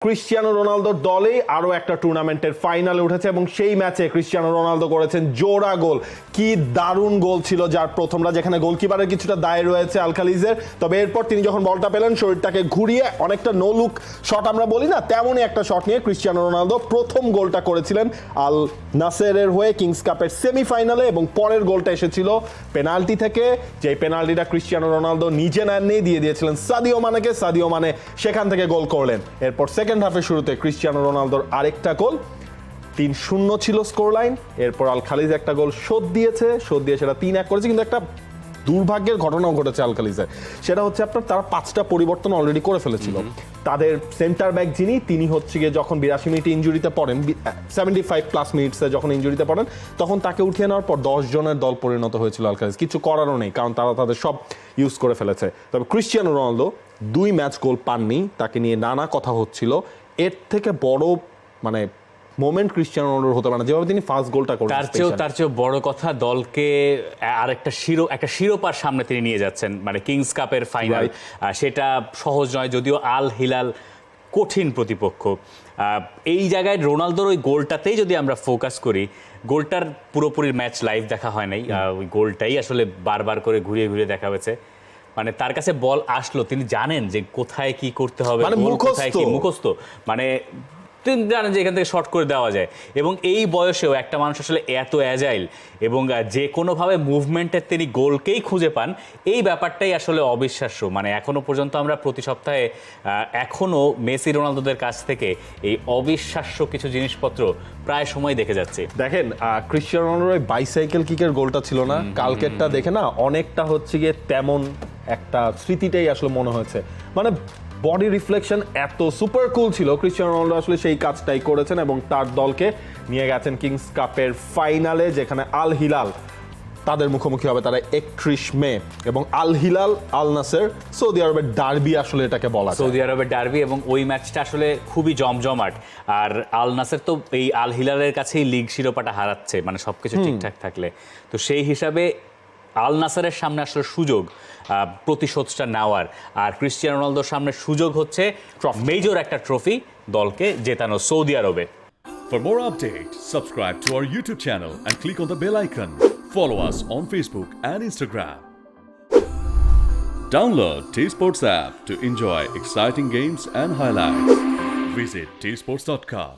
Cristiano রোনালদোর দলে আরও একটা টুর্নামেন্টের ফাইনালে উঠেছে এবং সেই ম্যাচে ক্রিশ্চিয়ানো রোনালদো করেছেন জোড়া গোল। কি দারুণ গোল ছিল, যার প্রথমটা যেখানে গোলকিপারের কিছুটা দায় রয়েছে আলখালিজের, তবে এরপর তিনি যখন বলটা পেলেন শরীরটাকে ঘুরিয়ে অনেকটা নো লুক শট আমরা বলি না, তেমনই একটা শট নিয়ে ক্রিশ্চিয়ানো রোনালদো প্রথম গোলটা করেছিলেন আল নাসেরের হয়ে কিংস কাপের সেমিফাইনালে, এবং পরের গোলটা এসেছিল পেনাল্টি থেকে, যে পেনাল্টিটা ক্রিশ্চিয়ানো রোনালদো নিজে নেননি, দিয়ে দিয়েছিলেন সাদিও মানেকে। সাদিও মানে সেখান থেকে গোল করলেন। এরপর সেকেন্ড হাফের শুরুতে ক্রিশ্চিয়ানো রোনালদোর আরেকটা গোল, 3-0 ছিল স্কোর লাইন। এরপর আল খালিজ একটা গোল শোধ দিয়ে সেটা 3-1 করেছে, কিন্তু একটা দুর্ভাগ্যের ঘটনাও ঘটেছে আল খালিজের। সেটা হচ্ছে আপনার তারা 5টা পরিবর্তন অলরেডি করে ফেলেছিল। তাদের সেন্টার ব্যাক তিনি হচ্ছে গিয়ে যখন 82 মিনিটে ইনজুরিতে পড়েন, 75+ মিনিটসে যখন ইনজুরিতে পড়েন, তখন তাকে উঠিয়ে নেওয়ার পর 10 জনের দল পরিণত হয়েছিল আল খালিজ। কিছু করারও নেই, কারণ তারা তাদের সব ইউজ করে ফেলেছে। তবে ক্রিশ্চিয়ানো রোনালদো 2 ম্যাচ গোল পাননি, তাকে নিয়ে নানা কথা হচ্ছিল। এর থেকে বড় মানে মোমেন্ট ক্রিশ্চিয়ানো রোনালদোর হতে পারে না, যেভাবে তিনি ফার্স্ট গোলটা করেন। তার চেয়েও বড় কথা, দলকে আরেকটা শিরোপার সামনে তিনি নিয়ে যাচ্ছেন, মানে কিংস কাপের ফাইনাল। সেটা সহজ নয়, যদিও আল হিলাল কঠিন প্রতিপক্ষ। এই জায়গায় রোনালদোর ওই গোলটাতেই যদি আমরা ফোকাস করি, গোলটার পুরোপুরি ম্যাচ লাইভ দেখা হয় নাই, ওই গোলটাই আসলে বারবার করে ঘুরিয়ে ঘুরিয়ে দেখা হয়েছে। মানে তার কাছে বল আসলো, তিনি জানেন যে কোথায় কি করতে হবে, কোথায় কি মুখস্থ, মানে তিনি জানেন যে এখান থেকে শর্ট করে দেওয়া যায়। এবং এই বয়সেও একটা মানুষ আসলে এত অ্যাজাইল এবং যে কোনোভাবে মুভমেন্টের তিনি গোলকেই খুঁজে পান, এই ব্যাপারটাই আসলে অবিশ্বাস্য। মানে এখনো পর্যন্ত আমরা প্রতি সপ্তাহে এখনও মেসি রোনালদোদের কাছ থেকে এই অবিশ্বাস্য কিছু জিনিসপত্র প্রায় সময় দেখে যাচ্ছে। দেখেন ক্রিশ্চিয়ানো রোনালদোর ওই বাইসাইকেল কিকের গোলটা ছিল না, কালকেরটা দেখে না অনেকটা হচ্ছে গিয়ে তেমন একটা স্মৃতিটাই আসলে মনে হয়েছে। মানে বডি রিফ্লেকশন এত সুপার কুল ছিল। ক্রিশ্চিয়ানো রোনালদো আসলে সেই কাজটাই করেছেন এবং তার দলকে নিয়ে গেছেন কিংস কাপের ফাইনালে, যেখানে আল হিলাল তাদের মুখোমুখি হবে তারা 31 মে। এবং আল হিলাল আল নাসের সৌদি আরবের ডার্বি আসলে এটাকে বলা যায়। সৌদি আরবের ডার্বি, এবং ওই ম্যাচটা আসলে খুবই জমজমাট। আর আল নাসের তো এই আল হিলালের কাছেই লিগ শিরোপাটা হারাচ্ছে, মানে সবকিছু ঠিকঠাক থাকলে। তো সেই হিসাবে আল নাসেরের সামনে আসলে সুযোগ প্রতিশোধটা নেওয়ার, আর ক্রিশ্চিয়ানো রোনালদোর সামনে সুযোগ হচ্ছে মেজর একটা ট্রফি দলকে জেতানো সৌদি আরবে। For more updates, subscribe to our YouTube channel and click on the bell icon. Follow us on Facebook and Instagram. Download T-Sports app to enjoy exciting games and highlights. Visit tsports.com.